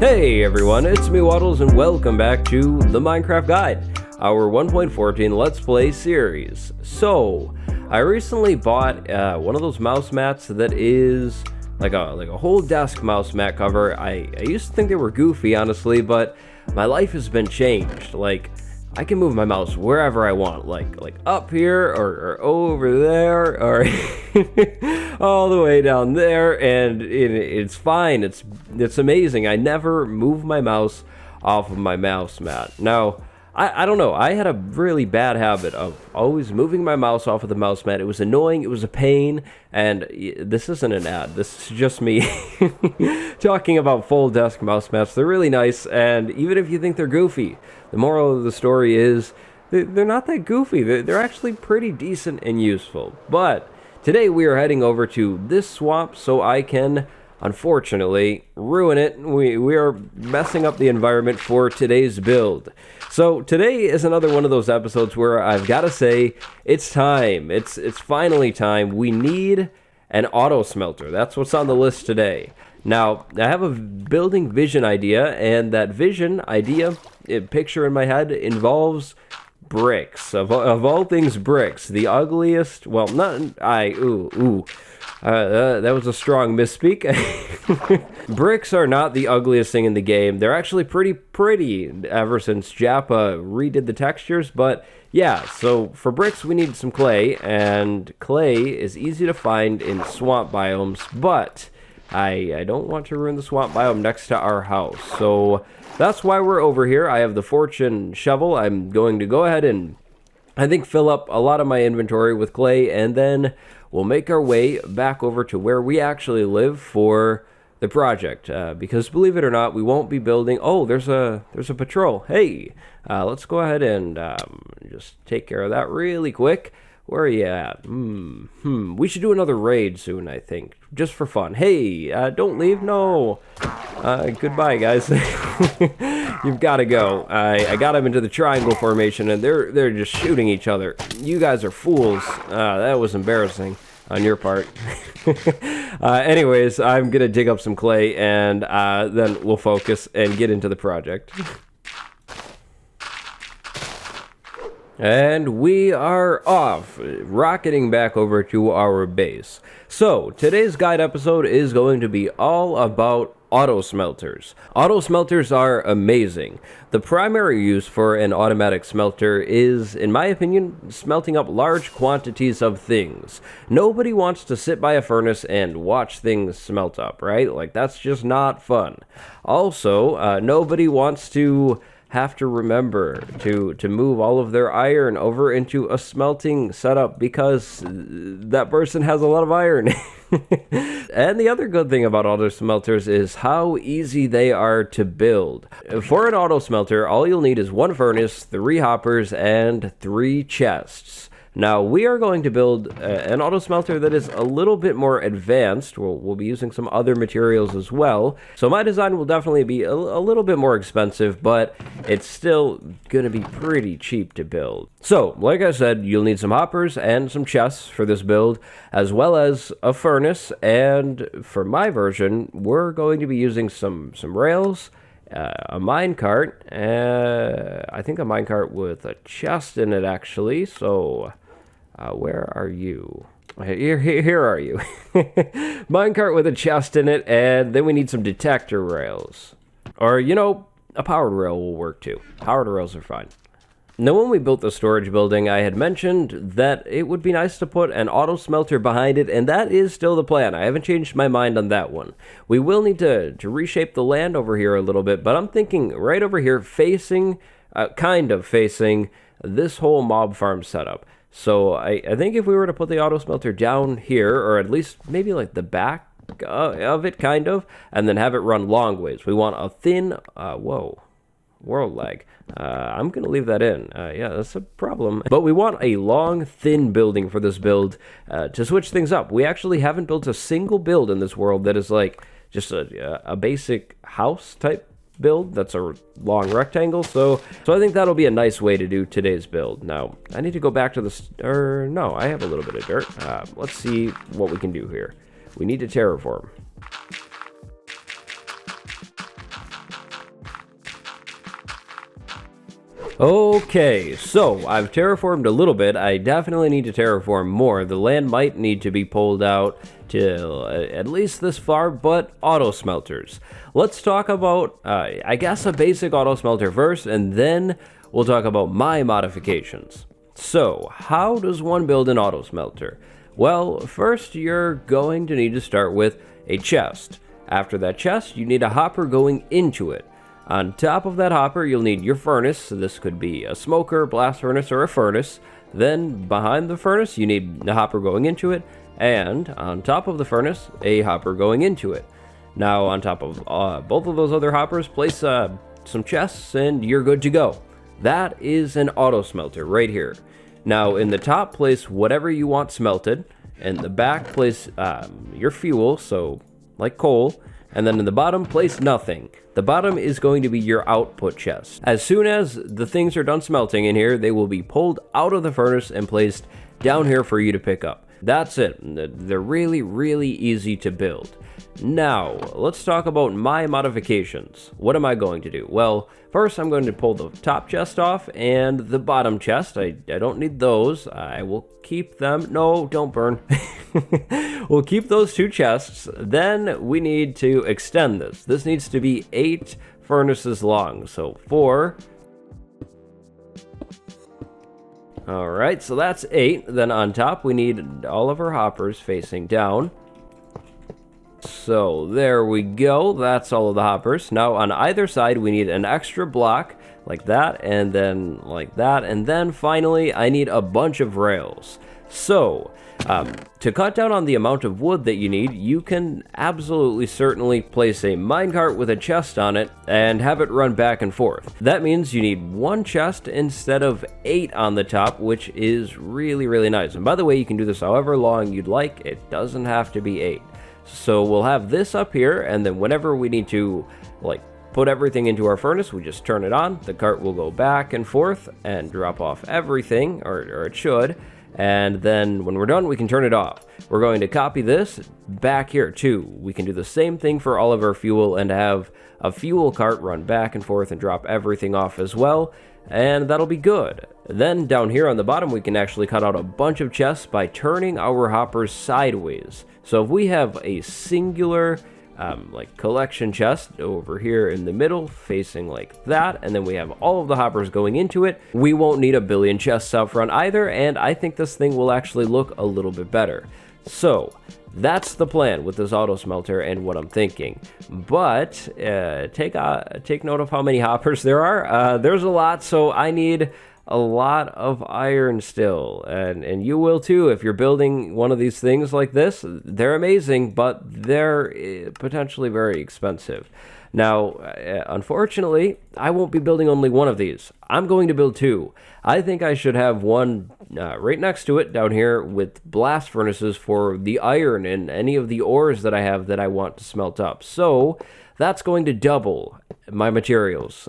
Hey everyone, it's me Wattles and welcome back to the Minecraft Guide, our 1.14 Let's Play series. So, I recently bought one of those mouse mats that is like a whole desk mouse mat cover. I used to think they were goofy, honestly, but my life has been changed. Like, I can move my mouse wherever I want, like up here or over there or all the way down there, and it's fine. It's amazing. I never move my mouse off of my mouse mat. Now, I don't know. I had a really bad habit of always moving my mouse off of the mouse mat. It was annoying. It was a pain. And this isn't an ad. This is just me talking about full desk mouse mats. They're really nice. And even if you think they're goofy, the moral of the story is they're not that goofy. They're actually pretty decent and useful. But today we are heading over to this swamp so I can, unfortunately, ruin it. We are messing up the environment for today's build. So today is another one of those episodes where I've got to say it's time. It's finally time. We need an auto smelter. That's what's on the list today. Now, I have a building vision idea, and that vision idea picture in my head involves bricks. Of all things, bricks. The ugliest, well, not, that was a strong misspeak. Bricks are not the ugliest thing in the game. They're actually pretty ever since Japa redid the textures, but yeah, so for bricks we need some clay, and clay is easy to find in swamp biomes, but I don't want to ruin the swamp biome next to our house, so that's why we're over here. I have the fortune shovel. I'm going to go ahead and I think fill up a lot of my inventory with clay, and then we'll make our way back over to where we actually live for the project. Because believe it or not, we won't be building. Oh, there's a patrol. Hey, let's go ahead and just take care of that really quick. Where are you at? We should do another raid soon, I think, just for fun. Hey, don't leave. No. Goodbye, guys. You've got to go. I got them into the triangle formation, and they're just shooting each other. You guys are fools. That was embarrassing on your part. Anyways, I'm gonna dig up some clay, and then we'll focus and get into the project. And we are off, rocketing back over to our base. So, today's guide episode is going to be all about auto smelters. Auto smelters are amazing. The primary use for an automatic smelter is, in my opinion, smelting up large quantities of things. Nobody wants to sit by a furnace and watch things smelt up, right? Like, that's just not fun. Also, nobody wants to have to remember to move all of their iron over into a smelting setup because that person has a lot of iron. And the other good thing about auto smelters is how easy they are to build. For an auto smelter, all you'll need is one furnace, 3 hoppers, and 3 chests. Now, we are going to build an auto smelter that is a little bit more advanced. We'll be using some other materials as well. So my design will definitely be a little bit more expensive, but it's still going to be pretty cheap to build. So, like I said, you'll need some hoppers and some chests for this build, as well as a furnace. And for my version, we're going to be using some rails, a minecart, I think a minecart with a chest in it, actually. So, where are you? Here are you. Minecart with a chest in it, and then we need some detector rails. Or, you know, a powered rail will work too. Powered rails are fine. Now, when we built the storage building, I had mentioned that it would be nice to put an auto smelter behind it, and that is still the plan. I haven't changed my mind on that one. We will need to reshape the land over here a little bit, but I'm thinking right over here facing, kind of facing this whole mob farm setup. So I think if we were to put the auto smelter down here, or at least maybe like the back of it, kind of, and then have it run long ways. We want a thin, whoa. World lag. I'm going to leave that in. Yeah, that's a problem. But we want a long, thin building for this build to switch things up. We actually haven't built a single build in this world that is like just a basic house type build that's a long rectangle. So I think that'll be a nice way to do today's build. Now, I need to go back to the... no, I have a little bit of dirt. Let's see what we can do here. We need to terraform. Okay, so I've terraformed a little bit. I definitely need to terraform more. The land might need to be pulled out to at least this far, but auto smelters. Let's talk about, I guess, a basic auto smelter first, and then we'll talk about my modifications. So, how does one build an auto smelter? Well, first you're going to need to start with a chest. After that chest, you need a hopper going into it. On top of that hopper, you'll need your furnace. So this could be a smoker, blast furnace, or a furnace. Then behind the furnace, you need a hopper going into it. And on top of the furnace, a hopper going into it. Now, on top of both of those other hoppers, place some chests and you're good to go. That is an auto smelter right here. Now, in the top, place whatever you want smelted. In the back, place your fuel, so like coal. And then in the bottom, place nothing. The bottom is going to be your output chest. As soon as the things are done smelting in here, they will be pulled out of the furnace and placed down here for you to pick up. That's it. They're really, really easy to build. Now, let's talk about my modifications. What am I going to do? Well, first I'm going to pull the top chest off and the bottom chest. I don't need those. I will keep them. No, don't burn. We'll keep those two chests. Then we need to extend this. This needs to be 8 furnaces long. So 4. Alright, so that's 8. Then on top we need all of our hoppers facing down. So there we go. That's all of the hoppers. Now on either side we need an extra block like that, and then like that, and then finally I need a bunch of rails. So to cut down on the amount of wood that you need, you can absolutely certainly place a minecart with a chest on it and have it run back and forth. That means you need 1 chest instead of 8 on the top, which is really, really nice. And by the way, you can do this however long you'd like. It doesn't have to be 8. So we'll have this up here, and then whenever we need to like put everything into our furnace, we just turn it on. The cart will go back and forth and drop off everything, or it should. And then when we're done, we can turn it off. We're going to copy this back here too. We can do the same thing for all of our fuel and have a fuel cart run back and forth and drop everything off as well. And that'll be good. Then down here on the bottom, we can actually cut out a bunch of chests by turning our hoppers sideways. So if we have a singular like collection chest over here in the middle facing like that, and then we have all of the hoppers going into it, we won't need a billion chests out front either, and I think this thing will actually look a little bit better. So that's the plan with this auto smelter and what I'm thinking. But take note of how many hoppers there are. There's a lot, so I need a lot of iron still, and you will too if you're building one of these things like this. They're amazing, but they're potentially very expensive. Now, unfortunately, I won't be building only one of these. I'm going to build 2. I think I should have one right next to it down here with blast furnaces for the iron and any of the ores that I have that I want to smelt up. So that's going to double my materials.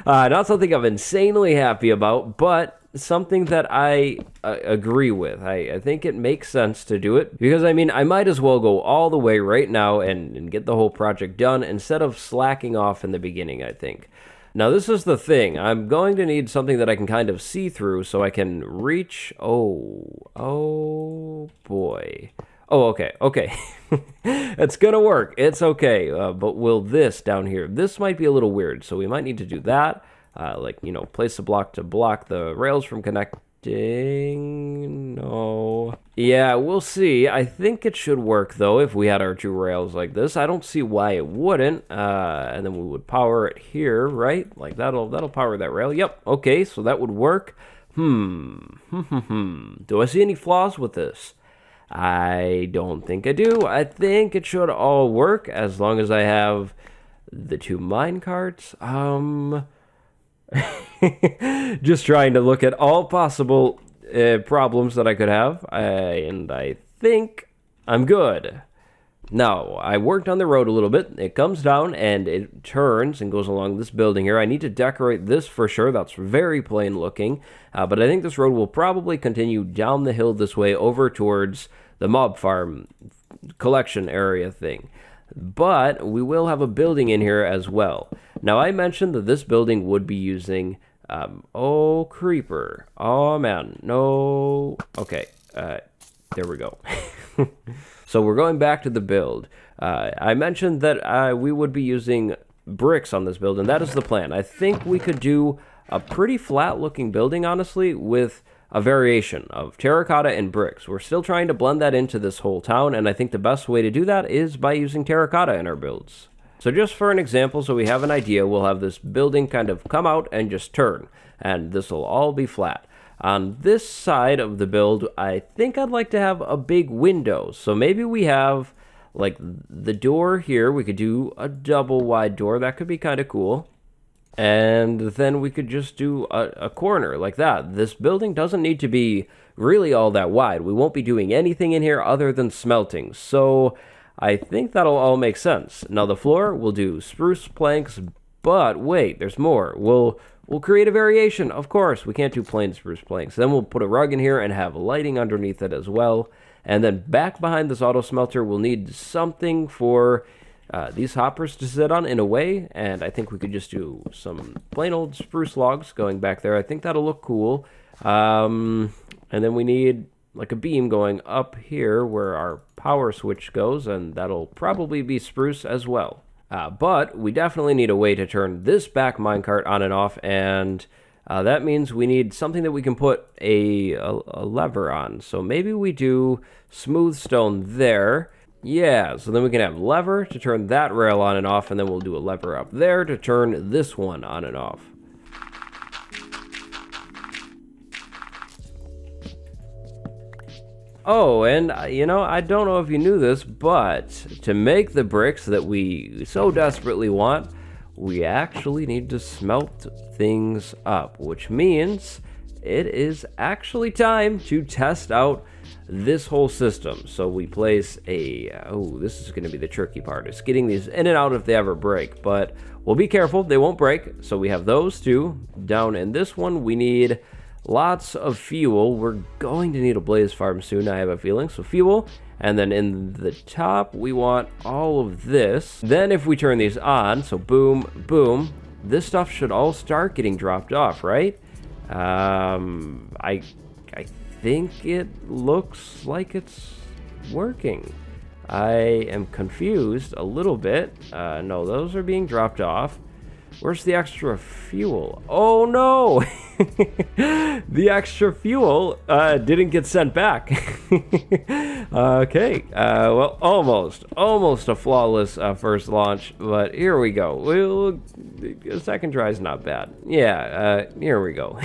Not something I'm insanely happy about, but something that I agree with. I think it makes sense to do it because, I mean, I might as well go all the way right now and get the whole project done instead of slacking off in the beginning, I think. Now, this is the thing. I'm going to need something that I can kind of see through so I can reach... Oh boy. Oh, okay. It's gonna work. It's okay. But will this down here? This might be a little weird, so we might need to do that. Like, you know, place a block to block the rails from connecting. No. Yeah, we'll see. I think it should work, though, if we had our 2 rails like this. I don't see why it wouldn't. And then we would power it here, right? Like, that'll power that rail. Yep, okay, so that would work. Do I see any flaws with this? I don't think I do. I think it should all work as long as I have the 2 minecarts. Just trying to look at all possible problems that I could have, and I think I'm good. Now, I worked on the road a little bit. It comes down and it turns and goes along this building here. I need to decorate this for sure. That's very plain looking. But I think this road will probably continue down the hill this way over towards the mob farm collection area thing. But we will have a building in here as well. Now, I mentioned that this building would be using Oh, creeper. Oh, man. No. Okay. There we go. So we're going back to the build. I mentioned that we would be using bricks on this build, and that is the plan. I think we could do a pretty flat-looking building, honestly, with a variation of terracotta and bricks. We're still trying to blend that into this whole town, and I think the best way to do that is by using terracotta in our builds. So just for an example, so we have an idea, we'll have this building kind of come out and just turn, and this will all be flat. On this side of the build, I think I'd like to have a big window. So maybe we have, like, the door here. We could do a double wide door. That could be kind of cool. And then we could just do a corner like that. This building doesn't need to be really all that wide. We won't be doing anything in here other than smelting. So I think that'll all make sense. Now the floor, we'll do spruce planks, but wait, there's more. We'll create a variation, of course. We can't do plain spruce planks. Then we'll put a rug in here and have lighting underneath it as well. And then back behind this auto smelter, we'll need something for these hoppers to sit on in a way. And I think we could just do some plain old spruce logs going back there. I think that'll look cool. And then we need like a beam going up here where our power switch goes, and that'll probably be spruce as well. But we definitely need a way to turn this back minecart on and off, and that means we need something that we can put a lever on. So maybe we do smooth stone there. Yeah, so then we can have lever to turn that rail on and off, and then we'll do a lever up there to turn this one on and off. Oh, and you know, I don't know if you knew this, but to make the bricks that we so desperately want, we actually need to smelt things up, which means it is actually time to test out this whole system. So we place this is going to be the tricky part. It's getting these in and out if they ever break, but we'll be careful, they won't break. So we have those two. Down in this one, we need lots of fuel. We're going to need a blaze farm soon, I have a feeling. So fuel, and then in the top, we want all of this. Then if we turn these on, so boom, boom, this stuff should all start getting dropped off, right? I think it looks like it's working. I am confused a little bit. No, those are being dropped off. Where's the extra fuel? Oh no! The extra fuel didn't get sent back. Okay, well, almost a flawless first launch, but here we go. A second try is not bad. Yeah, here we go.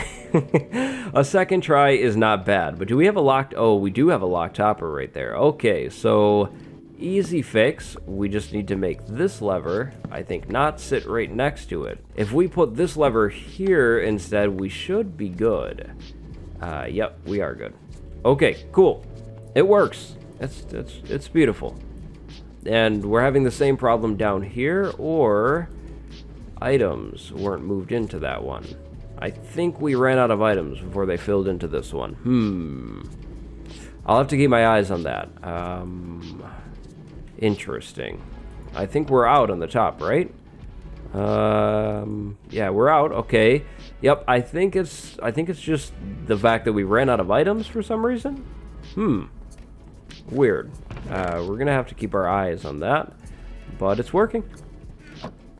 A second try is not bad, but do we have a locked? Oh, we do have a locked hopper right there. Okay, so easy fix. We just need to make this lever, I think, not sit right next to it. If we put this lever here instead, we should be good. Yep, we are good. Okay, cool. It works. It's beautiful. And we're having the same problem down here, or items weren't moved into that one. I think we ran out of items before they filled into this one. I'll have to keep my eyes on that. Interesting. I think we're out on the top, right? Yeah, we're out. Okay. Yep, I think it's just the fact that we ran out of items for some reason. Weird. We're gonna have to keep our eyes on that, but it's working.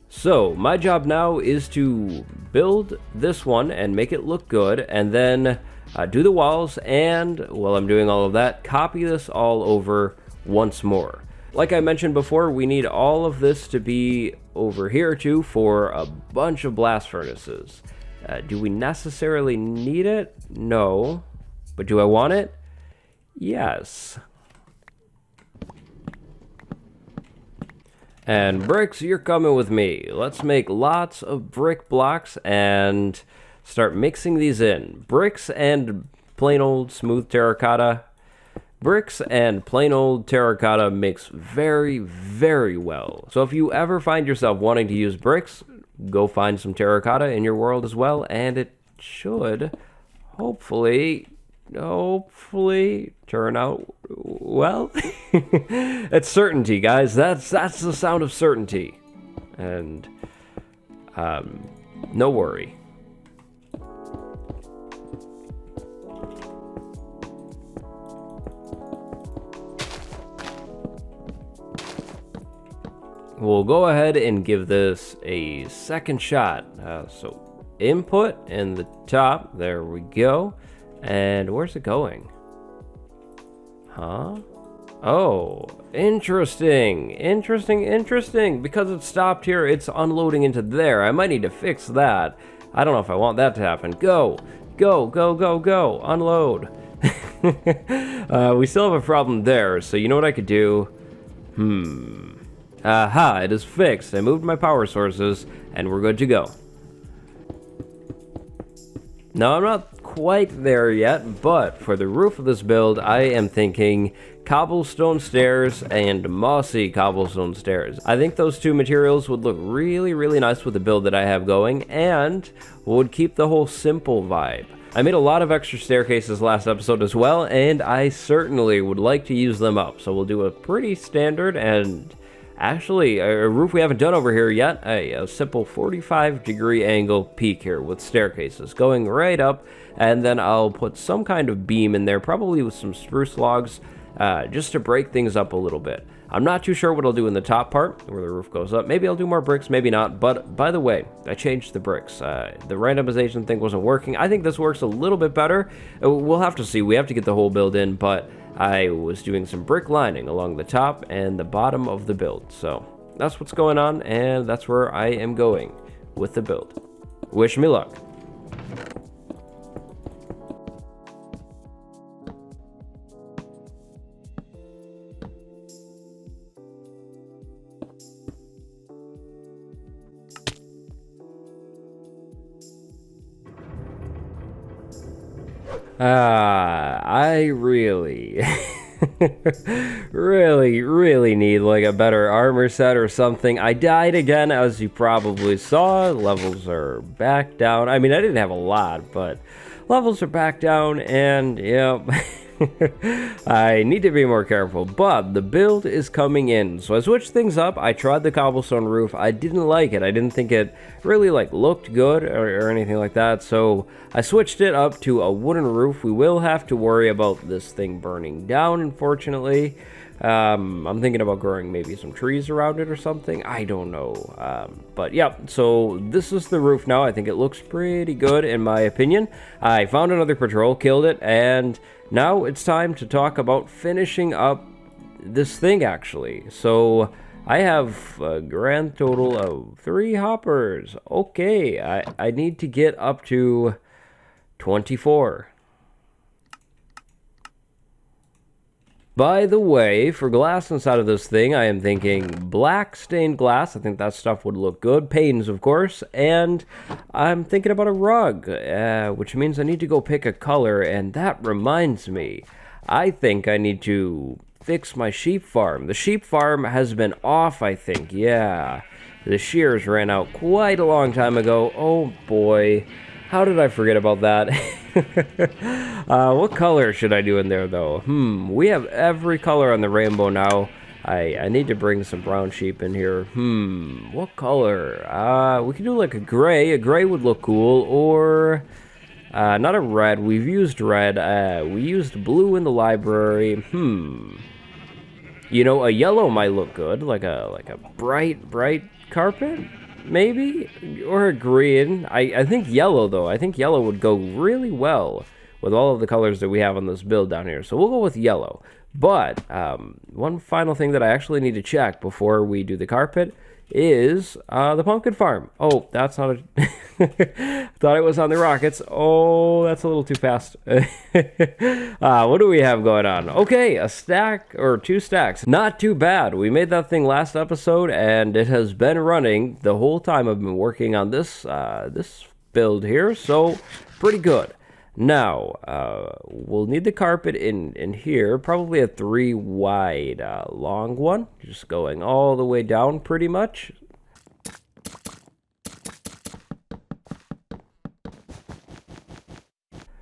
So my job now is to build this one and make it look good, and then do the walls, and while I'm doing all of that, copy this all over once more. Like I mentioned before, we need all of this to be over here too for a bunch of blast furnaces. Do we necessarily need it? No. But do I want it? Yes. And bricks, you're coming with me. Let's make lots of brick blocks and start mixing these in. Bricks and plain old smooth terracotta. Bricks and plain old terracotta mix very, very well. So if you ever find yourself wanting to use bricks, go find some terracotta in your world as well, and it should hopefully turn out well. It's certainty, guys. That's the sound of certainty. And no worry. we'll go ahead and give this a second shot. So input in the top, there we go. And where's it going? Huh? Oh, interesting. Because it stopped here, it's unloading into there. I might need to fix that. I don't know if I want that to happen. Go, unload. We still have a problem there, so you know what I could do? Aha, it is fixed. I moved my power sources, and we're good to go. Now, I'm not quite there yet, but for the roof of this build, I am thinking cobblestone stairs and mossy cobblestone stairs. I think those two materials would look really nice with the build that I have going, and would keep the whole simple vibe. I made a lot of extra staircases last episode as well, and I certainly would like to use them up. So we'll do a pretty standard and actually a roof we haven't done over here yet, a simple 45-degree angle peak here with staircases going right up, and then I'll put some kind of beam in there, probably with some spruce logs, just to break things up a little bit. I'm not too sure what I'll do in the top part, where the roof goes up. Maybe I'll do more bricks, maybe not. But, by the way, I changed the bricks. The randomization thing wasn't working. I think this works a little bit better. We'll have to see. We have to get the whole build in, but I was doing some brick lining along the top and the bottom of the build. So, that's what's going on, and that's where I am going with the build. Wish me luck. I really, really need like a better armor set or something. I died again, as you probably saw. Levels are back down. I mean, I didn't have a lot, but levels are back down, and yep. I need to be more careful, but the build is coming in. So I switched things up. I tried the cobblestone roof. I didn't like it. I didn't think it really like looked good or anything like that. So I switched it up to a wooden roof. We will have to worry about this thing burning down, unfortunately. I'm thinking about growing maybe some trees around it or something. I don't know. But yeah, so this is the roof now. I think it looks pretty good in my opinion. I found another patrol, killed it, and now it's time to talk about finishing up this thing actually. So I have a grand total of 3 hoppers. Okay, I need to get up to 24. By the way, for glass inside of this thing, I am thinking black stained glass. I think that stuff would look good. Panes, of course. And I'm thinking about a rug, which means I need to go pick a color. And that reminds me, I think I need to fix my sheep farm. The sheep farm has been off, I think. Yeah, the shears ran out quite a long time ago. Oh boy. How did I forget about that? What color should I do in there, though? We have every color on the rainbow now. I need to bring some brown sheep in here. What color? We could do like a gray. A gray would look cool, or not a red. We've used red. We used blue in the library. You know, a yellow might look good, like a bright carpet. Maybe, or a green. I think yellow, though. I think yellow would go really well with all of the colors that we have on this build down here. So we'll go with yellow. But one final thing that I actually need to check before we do the carpet is the pumpkin farm. Oh, that's not a... Thought it was on the rockets. Oh, that's a little too fast. What do we have going on? Okay, a stack or 2 stacks. Not too bad. We made that thing last episode, and it has been running the whole time I've been working on this this build here. So pretty good. Now, we'll need the carpet in here, probably a 3 wide long one, just going all the way down pretty much.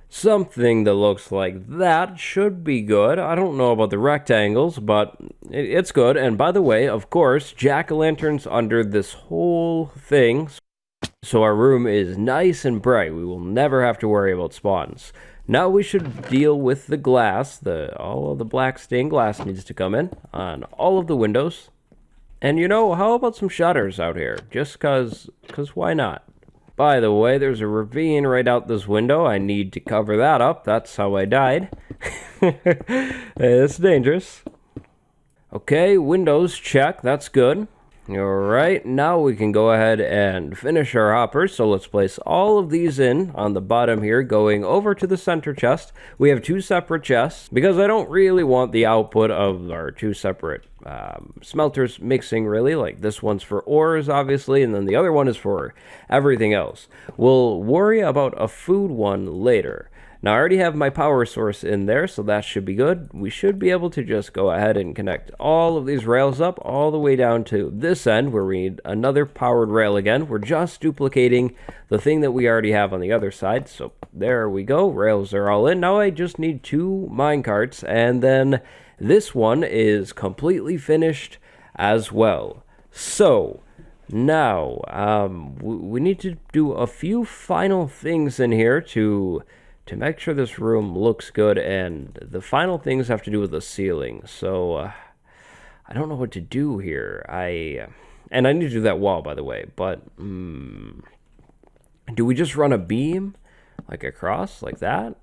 Something that looks like that should be good. I don't know about the rectangles, but it's good. And by the way, of course, jack-o'-lanterns under this whole thing. So our room is nice and bright. We will never have to worry about spawns. Now we should deal with the glass. All of the black stained glass needs to come in on all of the windows. And you know, how about some shutters out here? Just cause why not? By the way, there's a ravine right out this window. I need to cover that up. That's how I died. It's dangerous. Okay, windows check. That's good. Alright, now we can go ahead and finish our hoppers. So let's place all of these in on the bottom here, going over to the center chest. We have two separate chests because I don't really want the output of our two separate smelters mixing, really. Like, this one's for ores, obviously, and then the other one is for everything else. We'll worry about a food one later. Now, I already have my power source in there, so that should be good. We should be able to just go ahead and connect all of these rails up all the way down to this end, where we need another powered rail again. We're just duplicating the thing that we already have on the other side. So there we go. Rails are all in. Now I just need 2 minecarts, and then this one is completely finished as well. So now we need to do a few final things in here to make sure this room looks good, and the final things have to do with the ceiling. So I don't know what to do here. And I need to do that wall, by the way, but do we just run a beam like across like that?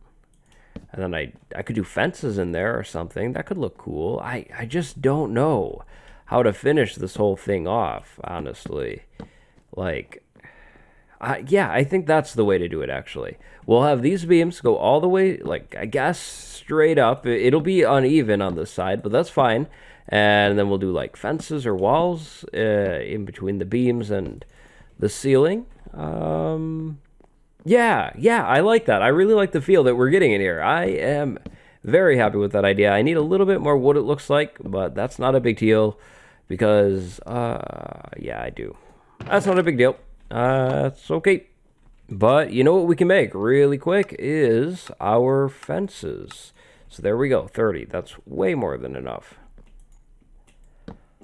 And then I could do fences in there or something. That could look cool. I just don't know how to finish this whole thing off, honestly. Like, yeah, I think that's the way to do it, actually. We'll have these beams go all the way, like, I guess, straight up. It'll be uneven on this side, but that's fine. And then we'll do, like, fences or walls in between the beams and the ceiling. Yeah, I like that. I really like the feel that we're getting in here. I am very happy with that idea. I need a little bit more wood, it looks like, but that's not a big deal because, yeah, I do. That's not a big deal. It's okay. But you know what we can make really quick is our fences. So there we go, 30. That's way more than enough.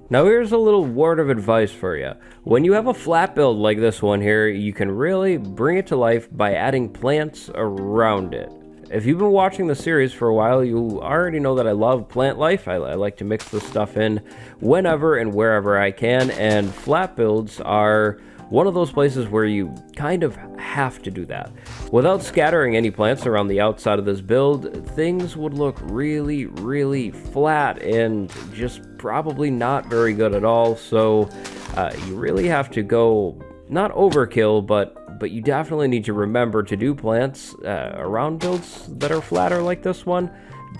Now here's a little word of advice for you. When you have a flat build like this one here, you can really bring it to life by adding plants around it. If you've been watching the series for a while, you already know that I love plant life. I like to mix this stuff in whenever and wherever I can, and flat builds are one of those places where you kind of have to do that. Without scattering any plants around the outside of this build, things would look really, really flat and just probably not very good at all. So you really have to go, not overkill, but you definitely need to remember to do plants around builds that are flatter like this one.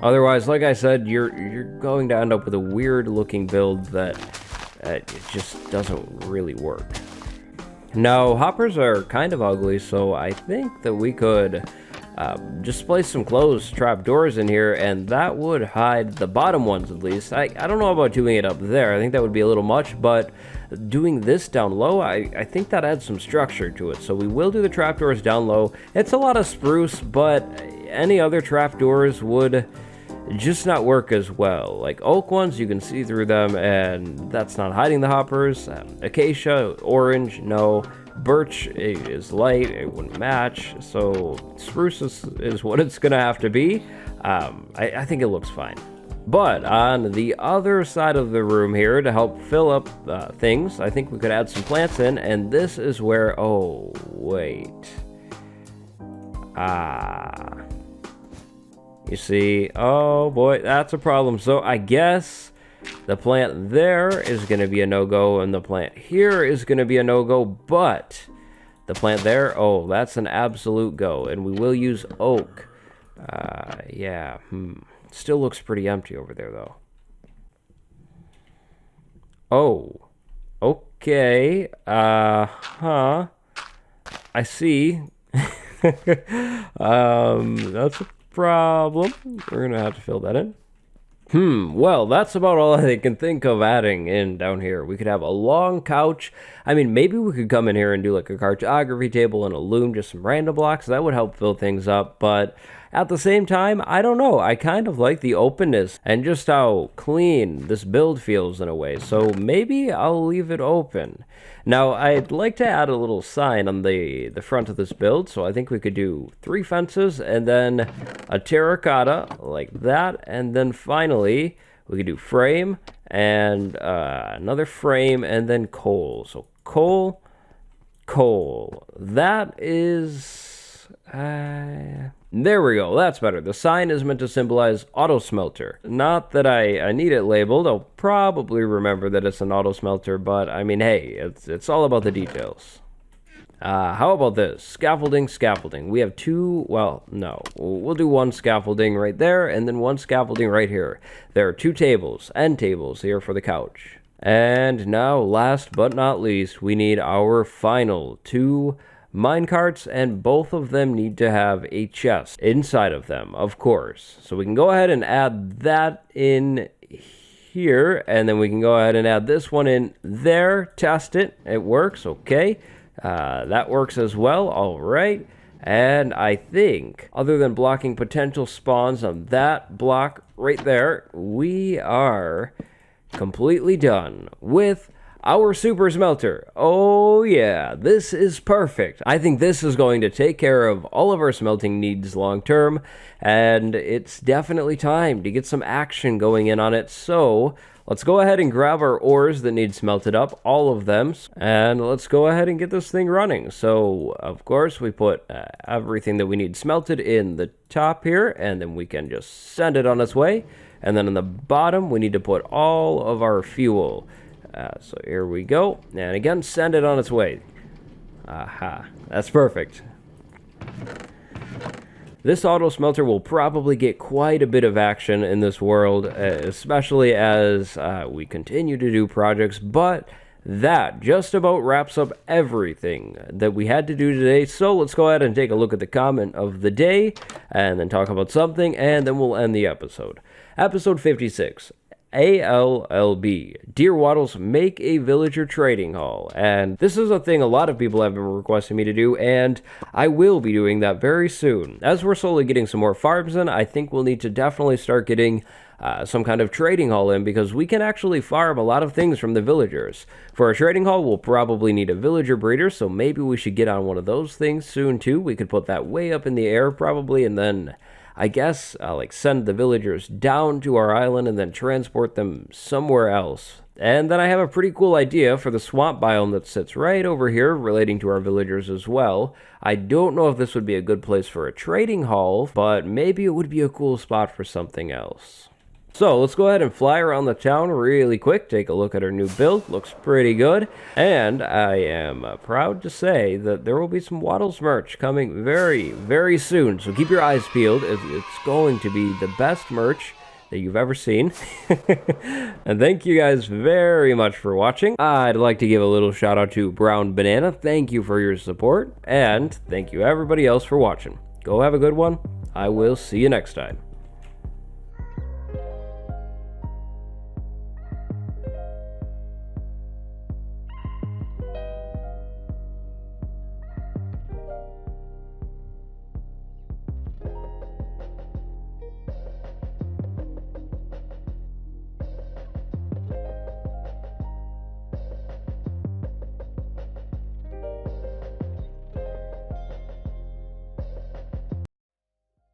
Otherwise, like I said, you're going to end up with a weird looking build that it just doesn't really work. Now, hoppers are kind of ugly, so I think that we could just place some closed trapdoors in here, and that would hide the bottom ones at least. I don't know about doing it up there. I think that would be a little much, but doing this down low, I think that adds some structure to it. So we will do the trapdoors down low. It's a lot of spruce, but any other trapdoors would just not work as well. Like oak ones, you can see through them, and that's not hiding the hoppers. Acacia, orange, no. Birch is light, it wouldn't match. So spruce is what it's gonna have to be. I think it looks fine. But on the other side of the room here, to help fill up things, I think we could add some plants in, and this is where, oh, wait. You see, oh boy, that's a problem. So I guess the plant there is going to be a no-go, and the plant here is going to be a no-go, but the plant there, oh, that's an absolute go, and we will use oak. Yeah, Still looks pretty empty over there, though. Oh, okay, I see. That's a problem. We're gonna have to fill that in. Well, that's about all I can think of adding in down here. We could have a long couch. I mean, maybe we could come in here and do like a cartography table and a loom, just some random blocks. That would help fill things up, but at the same time, I don't know. I kind of like the openness and just how clean this build feels in a way. So maybe I'll leave it open. Now, I'd like to add a little sign on the front of this build. So I think we could do 3 fences and then a terracotta like that. And then finally, we could do frame and another frame, and then coal. So coal. That is... there we go. That's better. The sign is meant to symbolize auto smelter. Not that I need it labeled. I'll probably remember that it's an auto smelter, but I mean, hey, it's all about the details. How about this? Scaffolding. We have two, well, no. We'll do one scaffolding right there, and then one scaffolding right here. There are two tables, end tables here for the couch. And now, last but not least, we need our final two minecarts, and both of them need to have a chest inside of them, of course. So we can go ahead and add that in here, and then we can go ahead and add this one in there, test it. It works, okay. That works as well, all right. And I think, other than blocking potential spawns on that block right there, we are completely done with our super smelter. Oh yeah, this is perfect. I think this is going to take care of all of our smelting needs long term, and it's definitely time to get some action going in on it. So let's go ahead and grab our ores that need smelted up, all of them, and let's go ahead and get this thing running. So of course we put everything that we need smelted in the top here, and then we can just send it on its way. And then on the bottom, we need to put all of our fuel. So here we go. And again, send it on its way. Aha. That's perfect. This auto smelter will probably get quite a bit of action in this world, especially as we continue to do projects. But that just about wraps up everything that we had to do today. So let's go ahead and take a look at the comment of the day, and then talk about something, and then we'll end the episode. Episode 56, ALLB. Dear Wattles, make a villager trading hall. And this is a thing a lot of people have been requesting me to do, and I will be doing that very soon. As we're slowly getting some more farms in, I think we'll need to definitely start getting some kind of trading hall in, because we can actually farm a lot of things from the villagers. For a trading hall, we'll probably need a villager breeder, so maybe we should get on one of those things soon too. We could put that way up in the air probably, and then I guess like send the villagers down to our island and then transport them somewhere else. And then I have a pretty cool idea for the swamp biome that sits right over here relating to our villagers as well. I don't know if this would be a good place for a trading hall, but maybe it would be a cool spot for something else. So let's go ahead and fly around the town really quick, take a look at our new build. Looks pretty good. And I am proud to say that there will be some Wattles merch coming very, very soon. So keep your eyes peeled. It's going to be the best merch that you've ever seen. And thank you guys very much for watching. I'd like to give a little shout out to Brown Banana. Thank you for your support. And thank you everybody else for watching. Go have a good one. I will see you next time.